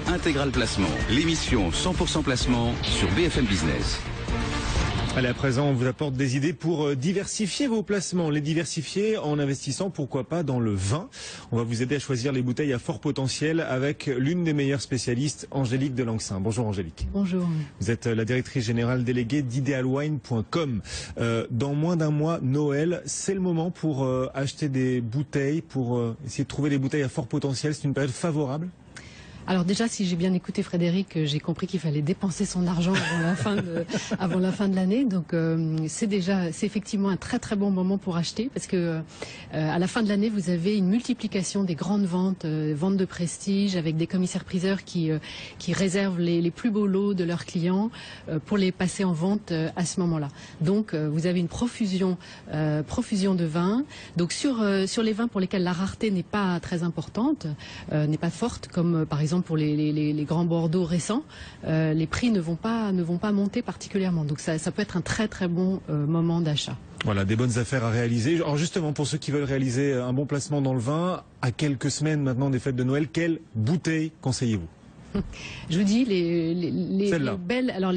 Intégral Placement, l'émission 100% placement sur BFM Business. Allez, à présent, on vous apporte des idées pour diversifier vos placements. Les diversifier en investissant, pourquoi pas, dans le vin. On va vous aider à choisir les bouteilles à fort potentiel avec l'une des meilleures spécialistes, Angélique Delancsin. Bonjour Angélique. Bonjour. Vous êtes la directrice générale déléguée d'idealwine.com. Dans moins d'un mois, Noël, c'est le moment pour acheter des bouteilles, pour essayer de trouver des bouteilles à fort potentiel. C'est une période favorable ? Alors déjà, si j'ai bien écouté Frédéric, j'ai compris qu'il fallait dépenser son argent avant la fin de l'année. Donc c'est effectivement un très très bon moment pour acheter parce que à la fin de l'année, vous avez une multiplication des grandes ventes, ventes de prestige avec des commissaires-priseurs qui réservent les plus beaux lots de leurs clients pour les passer en vente à ce moment-là. Donc vous avez une profusion de vins. Donc sur les vins pour lesquels la rareté n'est pas très importante, n'est pas forte, comme par exemple pour les grands Bordeaux récents, les prix ne vont pas monter particulièrement. Donc ça peut être un très très bon moment d'achat. Voilà, des bonnes affaires à réaliser. Alors justement, pour ceux qui veulent réaliser un bon placement dans le vin, à quelques semaines maintenant des fêtes de Noël, quelle bouteille conseillez-vous ? Je vous dis les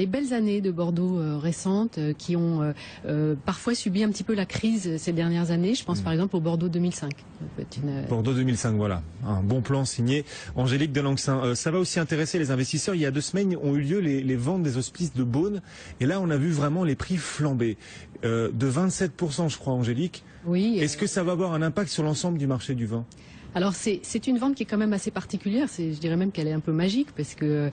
belles années de Bordeaux récentes qui ont parfois subi un petit peu la crise ces dernières années. Je pense par exemple au Bordeaux 2005. Bordeaux 2005, voilà, un bon plan signé Angélique Delancsin. Ça va aussi intéresser les investisseurs. Il y a 2 semaines ont eu lieu les ventes des hospices de Beaune, et là on a vu vraiment les prix flamber de 27%, je crois, Angélique. Oui. Est-ce que ça va avoir un impact sur l'ensemble du marché du vin ? Alors c'est une vente qui est quand même assez particulière. Je dirais même qu'elle est un peu magique parce que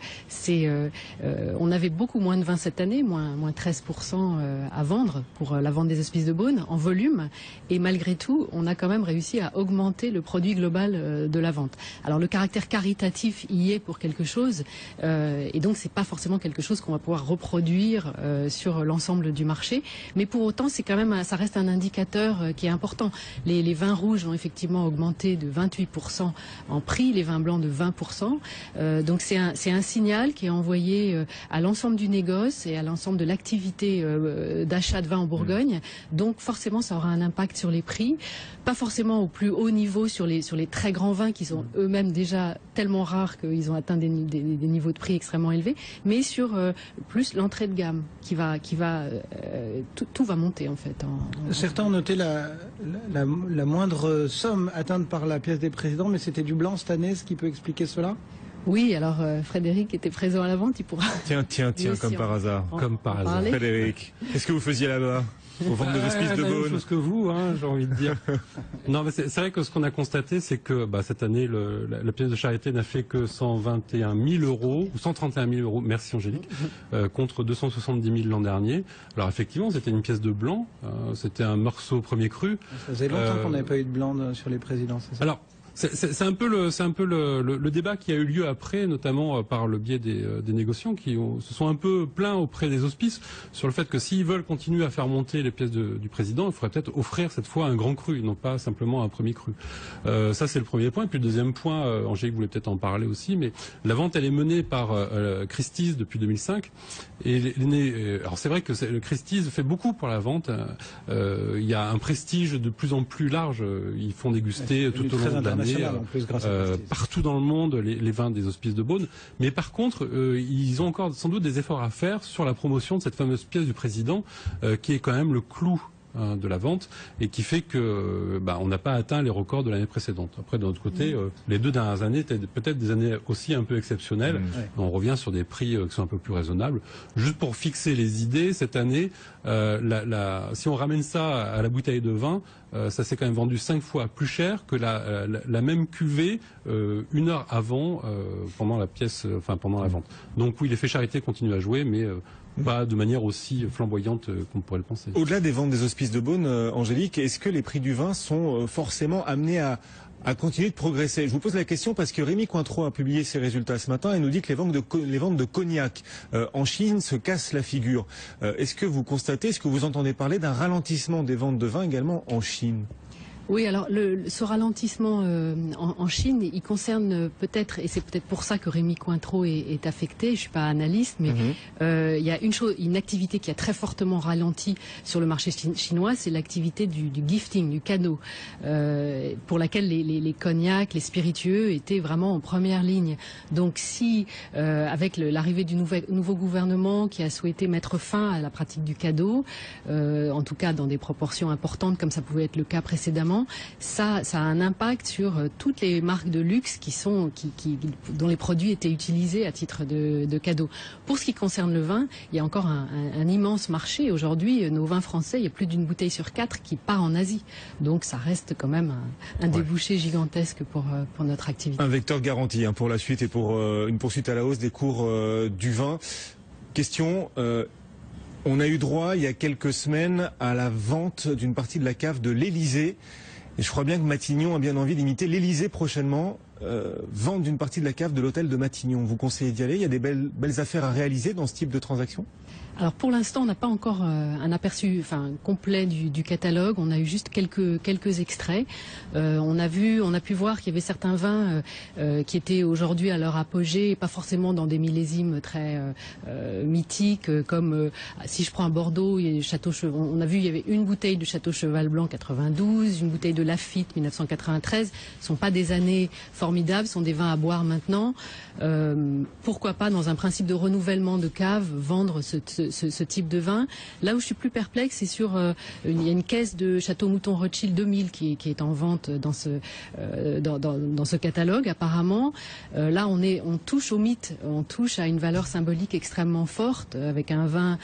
on avait beaucoup moins de vin cette année, moins 13% à vendre pour la vente des hospices de Beaune en volume. Et malgré tout, on a quand même réussi à augmenter le produit global de la vente. Alors le caractère caritatif y est pour quelque chose, et donc c'est pas forcément quelque chose qu'on va pouvoir reproduire sur l'ensemble du marché. Mais pour autant, c'est quand même, ça reste un indicateur qui est important. Les vins rouges ont effectivement augmenté de 28% en prix, les vins blancs de 20%. Donc c'est un signal qui est envoyé à l'ensemble du négoce et à l'ensemble de l'activité d'achat de vin en Bourgogne. Donc forcément, ça aura un impact sur les prix. Pas forcément au plus haut niveau sur les très grands vins qui sont eux-mêmes déjà tellement rares qu'ils ont atteint des niveaux de prix extrêmement élevés, mais sur plus l'entrée de gamme qui va tout va monter en fait. Certains ont noté la moindre somme atteinte par la pièce des présidents, mais c'était du blanc cette année, ce qui peut expliquer cela ? Oui, alors Frédéric était présent à la vente, il pourra... Tiens, comme par hasard. Frédéric, qu'est-ce que vous faisiez là-bas ? Aux ventes des hospices de Beaune. La même chose que vous, j'ai envie de dire. Non, mais c'est vrai que ce qu'on a constaté, c'est que cette année, la pièce de charité n'a fait que 121 000 euros, ou 131 000 euros, merci Angélique, contre 270 000 l'an dernier. Alors effectivement, c'était une pièce de blanc, c'était un morceau premier cru. Ça faisait longtemps qu'on n'avait pas eu de blanc sur les présidents, c'est ça ? Alors, c'est un peu le débat qui a eu lieu après, notamment par le biais des négociants qui se sont un peu plaints auprès des hospices sur le fait que s'ils veulent continuer à faire monter les pièces du président, il faudrait peut-être offrir cette fois un grand cru, non pas simplement un premier cru. Ça c'est le premier point. Et puis le deuxième point, Angélique voulait peut-être en parler aussi, mais la vente elle est menée par Christie's depuis 2005. Et alors c'est vrai que le Christie's fait beaucoup pour la vente. Il y a un prestige de plus en plus large. Ils font déguster tout au long de l'année. Partout dans le monde les vins des hospices de Beaune, mais par contre ils ont encore sans doute des efforts à faire sur la promotion de cette fameuse pièce du président qui est quand même le clou de la vente et qui fait que on n'a pas atteint les records de l'année précédente. Après, d'un autre côté, les 2 dernières années étaient peut-être des années aussi un peu exceptionnelles. On revient sur des prix qui sont un peu plus raisonnables. Juste pour fixer les idées, cette année, si on ramène ça à la bouteille de vin, ça s'est quand même vendu 5 fois plus cher que la même cuvée 1 heure avant, pendant la vente. Donc oui, l'effet charité continue à jouer, mais pas de manière aussi flamboyante qu'on pourrait le penser. Au-delà des ventes des hospices de Beaune, Angélique, est-ce que les prix du vin sont forcément amenés à continuer de progresser? Je vous pose la question parce que Rémi Cointreau a publié ses résultats ce matin et nous dit que les ventes de cognac en Chine se cassent la figure. Est-ce que vous constatez, est-ce que vous entendez parler d'un ralentissement des ventes de vin également en Chine ? Oui, alors ce ralentissement en Chine, il concerne peut-être, et c'est peut-être pour ça que Rémi Cointreau est affecté, je suis pas analyste, mais il y a une activité qui a très fortement ralenti sur le marché chinois, c'est l'activité du gifting, du cadeau, pour laquelle les cognacs, les spiritueux étaient vraiment en première ligne. Donc si, avec l'arrivée du nouveau gouvernement qui a souhaité mettre fin à la pratique du cadeau, en tout cas dans des proportions importantes comme ça pouvait être le cas précédemment, ça a un impact sur toutes les marques de luxe dont les produits étaient utilisés à titre de cadeau. Pour ce qui concerne le vin, il y a encore un immense marché. Aujourd'hui, nos vins français, il y a plus d'une bouteille sur 4 qui part en Asie. Donc ça reste quand même un débouché gigantesque pour notre activité. Un vecteur garanti pour la suite et pour une poursuite à la hausse des cours du vin. Question, on a eu droit il y a quelques semaines à la vente d'une partie de la cave de l'Élysée. Et je crois bien que Matignon a bien envie d'imiter l'Élysée prochainement. Vente d'une partie de la cave de l'hôtel de Matignon. Vous conseillez d'y aller? Il y a des belles affaires à réaliser dans ce type de transaction? Alors pour l'instant, on n'a pas encore un aperçu complet du catalogue. On a eu juste quelques extraits. On a pu voir qu'il y avait certains vins qui étaient aujourd'hui à leur apogée, et pas forcément dans des millésimes très mythiques, comme si je prends un Bordeaux, on a vu il y avait une bouteille de Château Cheval Blanc 92, une bouteille de Lafite 1993. Ce sont pas des années formidables, ce sont des vins à boire maintenant. Pourquoi pas, dans un principe de renouvellement de cave, vendre ce type de vin. Là où je suis plus perplexe, c'est il y a une caisse de Château Mouton Rothschild 2000 qui est en vente dans ce catalogue apparemment. Là on touche au mythe, on touche à une valeur symbolique extrêmement forte, avec un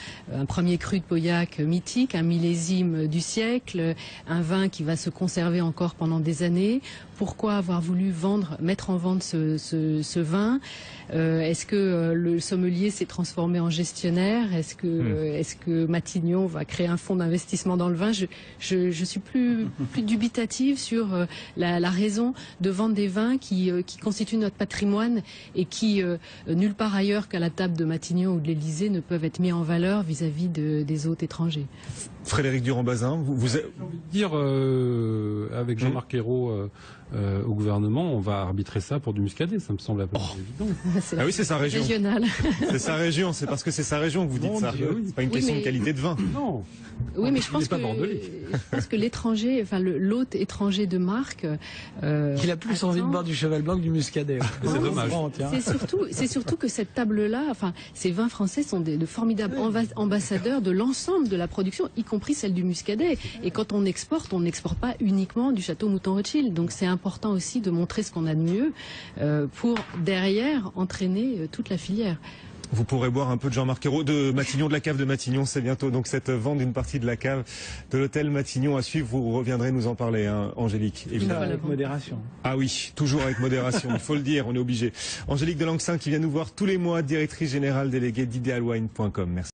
premier cru de Pauillac mythique, un millésime du siècle, un vin qui va se conserver encore pendant des années. Pourquoi avoir voulu mettre en vente ce vin? Est-ce que le sommelier s'est transformé en gestionnaire? Est-ce que Matignon va créer un fonds d'investissement dans le vin? Je suis plus dubitative sur la raison de vendre des vins qui constituent notre patrimoine et qui, nulle part ailleurs qu'à la table de Matignon ou de l'Élysée, ne peuvent être mis en valeur vis-à-vis des hôtes étrangers. Frédéric Durand-Bazin, j'ai envie de dire, avec Jean-Marc Ayrault au gouvernement, on va arbitrer ça pour du muscadet, ça me semble un peu évident. Ah oui, c'est sa région. Régionale. C'est sa région, c'est parce que c'est sa région que vous dites ça. C'est pas une question de qualité de vin. Non. Oui, mais je pense que l'étranger, l'hôte étranger de marque, il a plus envie de boire du Cheval Blanc que du muscadet. C'est dommage. C'est surtout que cette table-là, ces vins français sont de formidables ambassadeurs de l'ensemble de la production, y compris celle du muscadet. Et quand on n'exporte pas uniquement du Château Mouton Rothschild. Donc c'est important aussi de montrer ce qu'on a de mieux pour derrière entraîner toute la filière. Vous pourrez boire un peu de Jean-Marc Ayrault, de Matignon, de la cave de Matignon, c'est bientôt. Donc cette vente d'une partie de la cave de l'hôtel Matignon à suivre, vous reviendrez nous en parler, Angélique. Évidemment. Avec modération. Ah oui, toujours avec modération, il faut le dire, on est obligé. Angélique Delancsin qui vient nous voir tous les mois, directrice générale déléguée d'Idealwine.com. Merci.